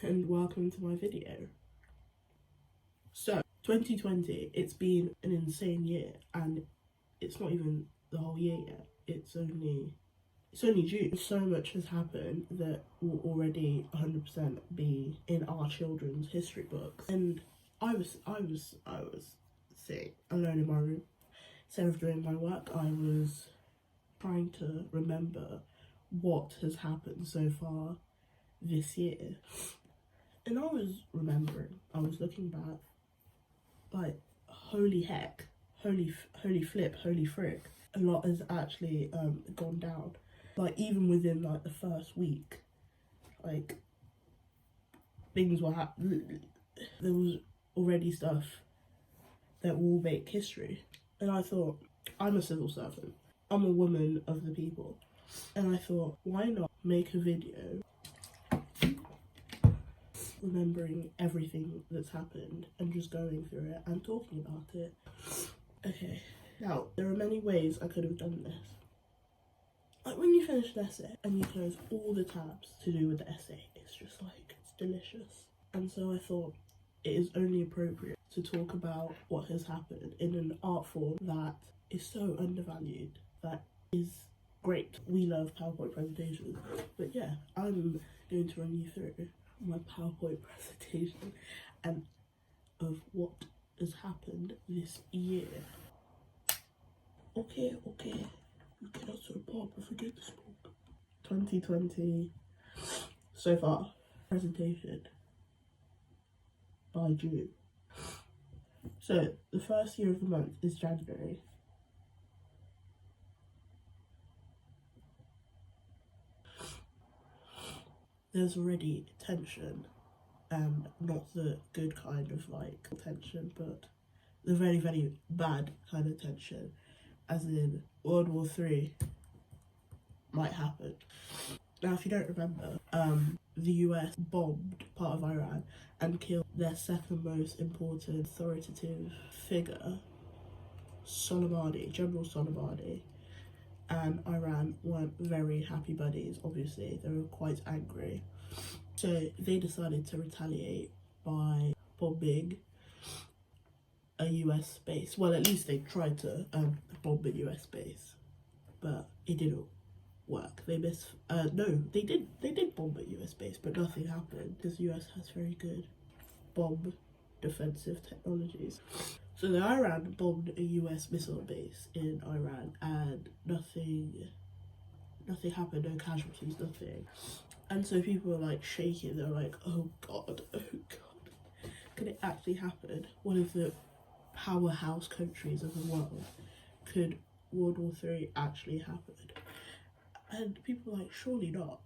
and welcome to my video. So 2020, it's been an insane year, and it's not even the whole year yet. It's only June. So much has happened that will already 100% be in our children's history books. And I was sitting alone in my room. Instead of doing my work, I was trying to remember what has happened so far this year. And I was remembering, I was looking back, like, holy heck, holy flip, holy frick, a lot has actually gone down. Like, even within like the first week, like, things were happening. There was already stuff that will make history. And I thought, I'm a civil servant, I'm a woman of the people, and I thought, why not make a video remembering everything that's happened and just going through it and talking about it. Okay, now there are many ways I could have done this. Like, when you finish an essay and you close all the tabs to do with the essay, it's just like, it's delicious. And so I thought it is only appropriate to talk about what has happened in an art form that is so undervalued, that is great. We love PowerPoint presentations, but yeah, I'm going to run you through my PowerPoint presentation and of what has happened this year. Okay, you cannot so pop and forget this book. 2020 so far, presentation by June. So the first year of the month is January. There's already tension, not the good kind of like tension, but the very, very bad kind of tension, as in World War III might happen. Now, if you don't remember, the US bombed part of Iran and killed their second most important authoritative figure, Soleimani, General Soleimani, and Iran weren't very happy buddies, obviously. They were quite angry. So they decided to retaliate by bombing a US base. Well, at least they tried to bomb a US base, but it didn't work. They did bomb a US base, but nothing happened because the US has very good bomb defensive technologies. So the Iran bombed a US missile base in Iran, and nothing happened, no casualties, nothing. And so people were like shaking, they're like, oh god, could it actually happen? One of the powerhouse countries of the world, could World War III actually happen? And people were like, surely not,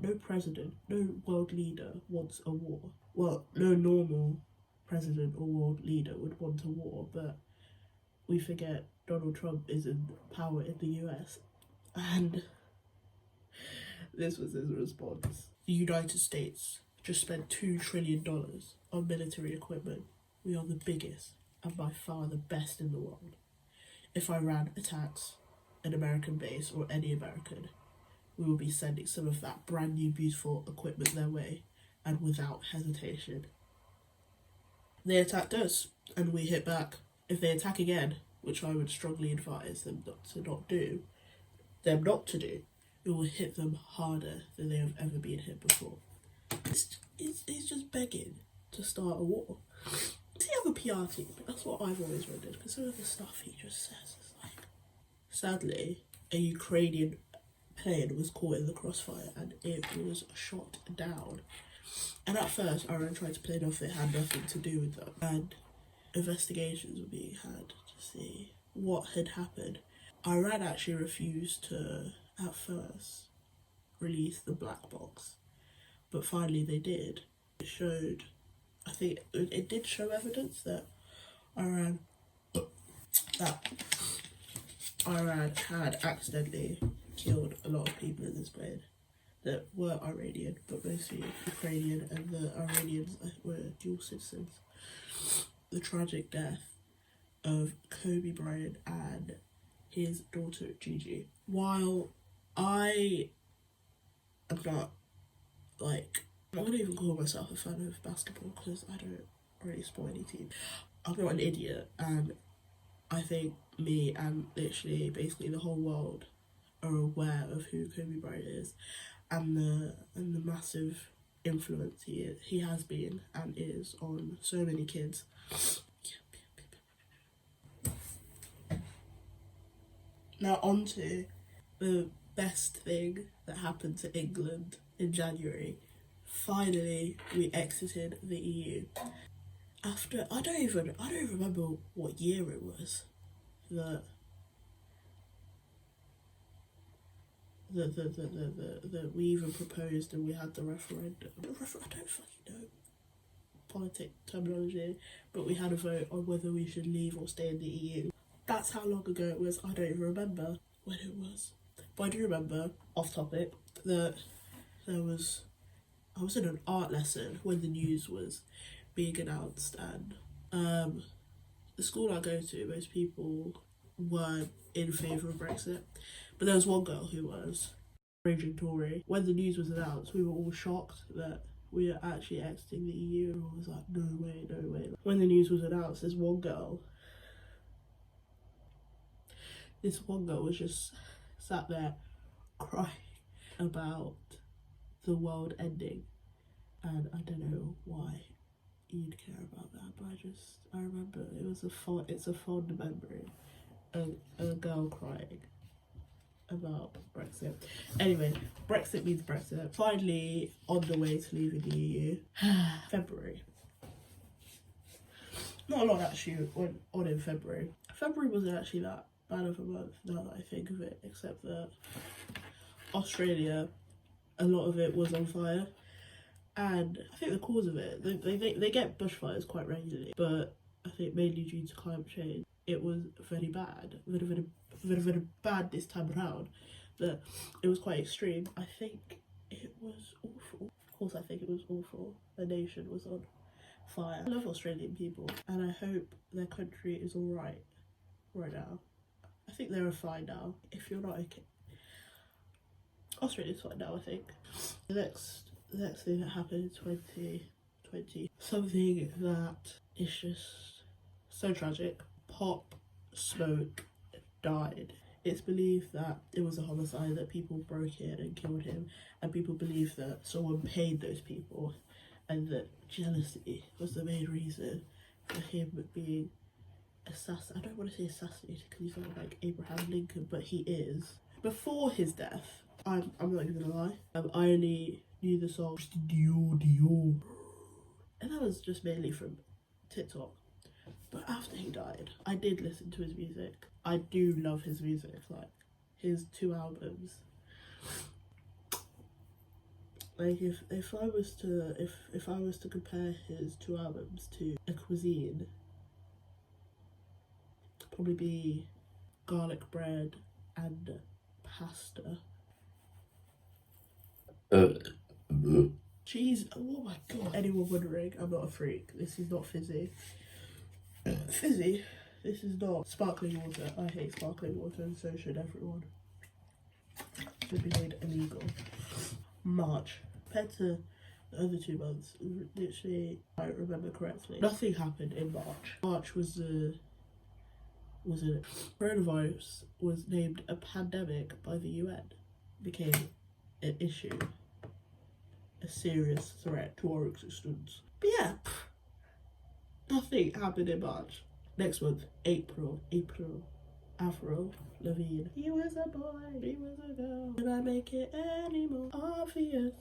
no president, no world leader wants a war. Well, no normal president or world leader would want a war, but we forget Donald Trump is in power in the US, and this was his response. The United States just spent $2 trillion on military equipment. We are the biggest and by far the best in the world. If Iran attacks an American base or any American, we will be sending some of that brand new beautiful equipment their way, and without hesitation. They attacked us and we hit back. If they attack again, which I would strongly advise them not to do, it will hit them harder than they have ever been hit before. He's just begging to start a war. Does he have a PR team? That's what I've always wondered, because some of the stuff he just says is like... Sadly, a Ukrainian plane was caught in the crossfire and it was shot down. And at first, Iran tried to play it off it had nothing to do with them, and investigations were being had to see what had happened. Iran actually refused to, at first, release the black box, but finally they did. It showed, I think it did show evidence that Iran had accidentally killed a lot of people in this plane that were Iranian, but mostly Ukrainian, and the Iranians were dual citizens. The tragic death of Kobe Bryant and his daughter Gigi. While I am not like I wouldn't even call myself a fan of basketball because I don't really support any team. I'm not an idiot, and I think me and literally basically the whole world are aware of who Kobe Bryant is, and the massive influence he has been and is on so many kids. Now on to the best thing that happened to England in January. Finally, we exited the EU. After I don't even remember what year it was that we even proposed and we had the referendum. I don't fucking know politic terminology, but we had a vote on whether we should leave or stay in the EU. That's how long ago it was. I don't even remember when it was, but I do remember, off topic, that I was in an art lesson when the news was being announced, and the school I go to, most people weren't in favour of Brexit, but there was one girl who was raging Tory. When the news was announced, we were all shocked that we are actually exiting the EU. Everyone was like, no way, no way. When the news was announced, this one girl was just sat there crying about the world ending, and I don't know why you'd care about that, but I remember it's a fond memory, a girl crying about Brexit. Anyway, Brexit means Brexit. Finally on the way to leaving the EU. February. Not a lot actually went on in February. February wasn't actually that bad of a month now that I think of it, except that Australia, a lot of it was on fire. And I think the cause of it, they get bushfires quite regularly, but I think mainly due to climate change, it was very bad, very bad this time around. That it was quite extreme. I think it was awful. Of course, I think it was awful. The nation was on fire. I love Australian people, and I hope their country is all right now. I think they're fine now. If you're not okay, Australia's fine now. I think the next thing that happened in 2020, something that is just so tragic. Pop Smoke died. It's believed that it was a homicide, that people broke in and killed him, and people believe that someone paid those people, and that jealousy was the main reason for him being assassinated. I don't want to say assassinated because he's not like Abraham Lincoln, but he is. Before his death, I'm not even gonna lie, I only knew the song Dior, and that was just mainly from TikTok. But after he died, I did listen to his music. I do love his music, like his 2 albums. Like if I was to compare his 2 albums to a cuisine, it'd probably be garlic bread and pasta. Cheese. Oh my god. Anyone wondering, I'm not a freak. This is not fizzy. Fizzy. This is not sparkling water. I hate sparkling water, and so should everyone. Should be made illegal. March. Compared to the other 2 months, literally, I remember correctly, nothing happened in March. March was a coronavirus was named a pandemic by the UN. Became an issue, a serious threat to our existence. But yeah, nothing happened in March. Next month, April, Avril Lavigne. He was a boy, he was a girl. Did I make it any more obvious?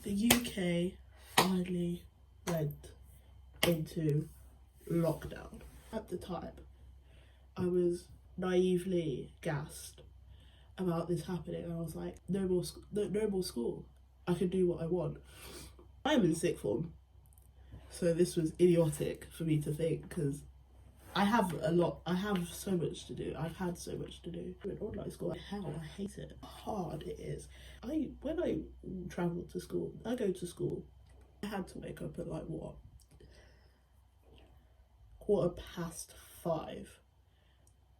The UK finally went into lockdown. At the time, I was naively gassed about this happening, and I was like, no more school. I can do what I want. I am in sixth form, so this was idiotic for me to think, because I have so much to do. I've had so much to do. In online school, hell, I hate it. How hard it is. When I travel to school, I go to school, I had to wake up at like what? 5:15.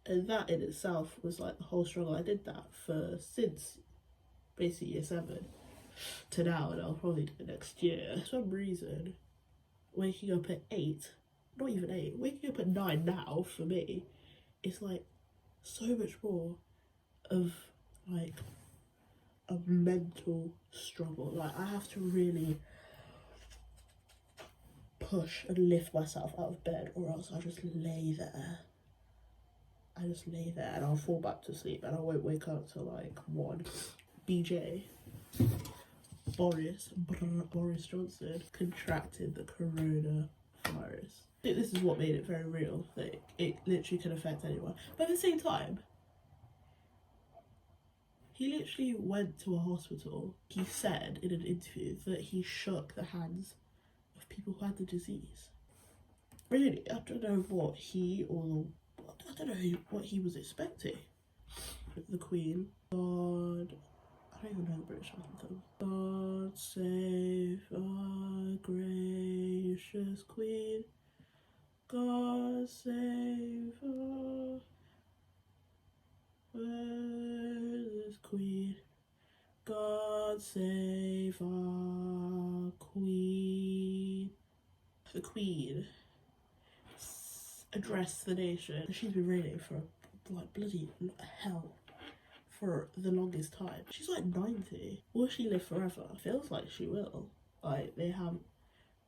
And that in itself was like the whole struggle. I did that for since basically year 7 to now, and I'll probably do it next year. For some reason, waking up at 8, not even 8, waking up at 9 now for me, it's like so much more of like a mental struggle. Like I have to really push and lift myself out of bed, or else I just lay there. I just lay there and I'll fall back to sleep and I won't wake up till like 1. BJ, Boris Johnson contracted the coronavirus. I think this is what made it very real, that it literally can affect anyone. But at the same time, he literally went to a hospital. He said in an interview that he shook the hands of people who had the disease. Really, I don't know what what he was expecting. The Queen, God, I don't even know the British anthem. God save our gracious Queen. God save our this Queen. God save our Queen. The Queen addressed the nation. She's been reigning for like bloody hell for the longest time. She's like 90. Will she live forever? Feels like she will. Like they have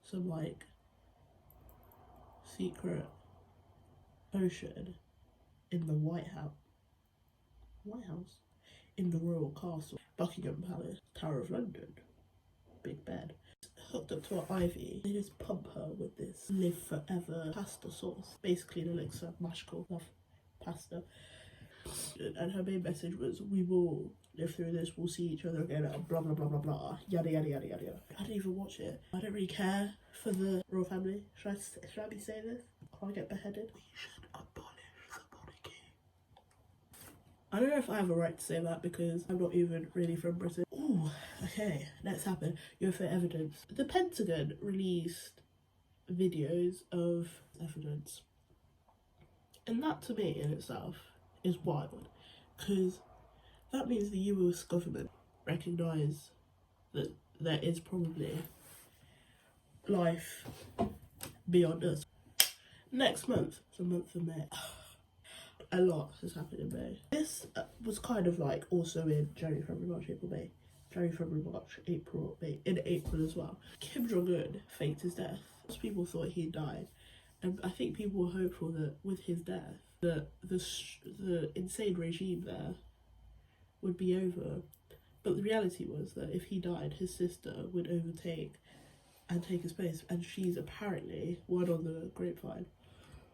some like secret ocean in the White House, in the royal castle, Buckingham Palace, Tower of London, Big Ben. Hooked up to her IV, they just pump her with this live forever pasta sauce, basically an elixir, magical love pasta. And her main message was, we will live through this, we'll see each other again, blah blah blah blah blah, yada yada yada yada yada. I didn't even watch it. I don't really care for the royal family. Should I be saying this? Can I get beheaded? We should abolish the monarchy. I don't know if I have a right to say that because I'm not even really from Britain. Ooh, okay, next happened. UFO evidence. The Pentagon released videos of evidence. And that to me in itself is wild, because that means the US government recognise that there is probably life beyond us. Next month, the month of May, a lot has happened in May. This was kind of like also in January, February, March, April, May. January, February, March, April, May. In April as well. Kim Jong-un faked his death. Most people thought he died. And I think people were hopeful that with his death, that the insane regime there would be over. But the reality was that if he died, his sister would overtake and take his place. And she's apparently, word on the grapevine,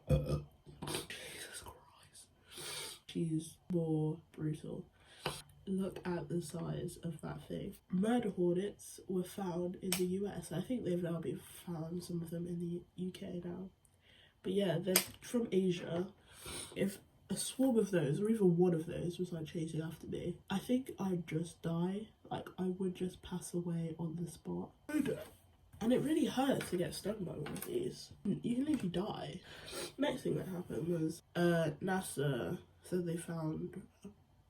Jesus Christ, she's more brutal. Look at the size of that thing. Murder hornets were found in the US. I think they've now been found, some of them in the UK now. But yeah, they're from Asia. If a swarm of those, or even one of those, was like chasing after me, I think I'd just die. Like, I would just pass away on the spot. And it really hurt to get stung by one of these. You can literally die. Next thing that happened was NASA said they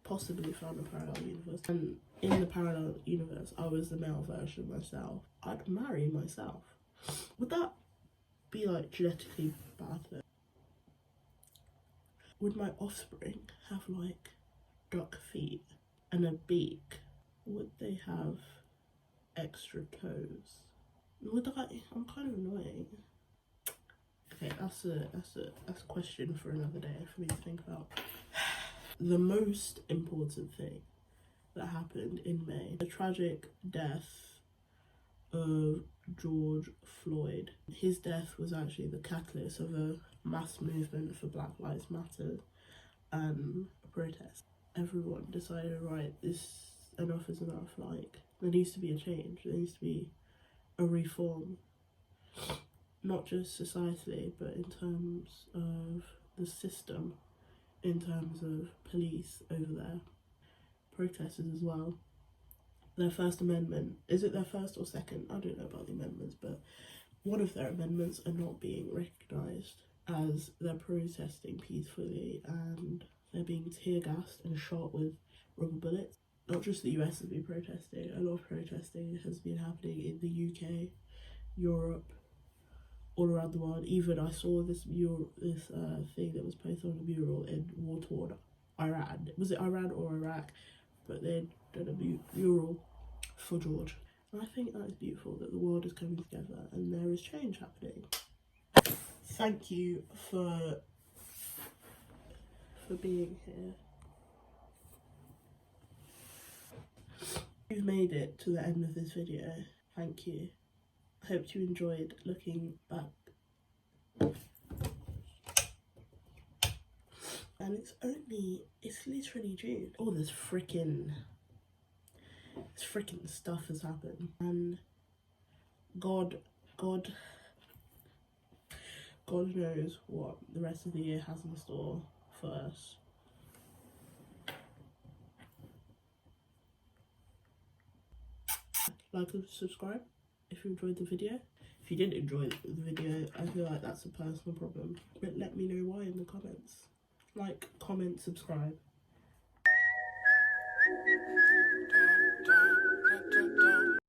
possibly found a parallel universe. And in the parallel universe, I was the male version of myself. I'd marry myself. Would that be like genetically bad though? Would my offspring have like duck feet and a beak? Would they have extra toes? I'm kind of annoying. Okay, that's a question for another day for me to think about. The most important thing that happened in May, the tragic death of George Floyd. His death was actually the catalyst of a mass movement for Black Lives Matter and a protest. Everyone decided, right, enough is enough. Like, there needs to be a change. There needs to be a reform, not just societally, but in terms of the system, in terms of police over there, protesters as well. Their first amendment, is it their first or second? I don't know about the amendments, but one of their amendments are not being recognised as they're protesting peacefully and they're being tear gassed and shot with rubber bullets. not just the US has been protesting, a lot of protesting has been happening in the UK, Europe, all around the world. Even I saw this thing that was posted on a mural in war-torn Iran. Was it Iran or Iraq? But they did a mural for George. And I think that is beautiful that the world is coming together and there is change happening. Thank you for being here. You've made it to the end of this video. Thank you. I hope you enjoyed looking back. And it's literally June. All this freaking stuff has happened. And God knows what the rest of the year has in store for us. Like and subscribe if you enjoyed the video. If you didn't enjoy the video, I feel like that's a personal problem. But let me know why in the comments. Like, comment, subscribe.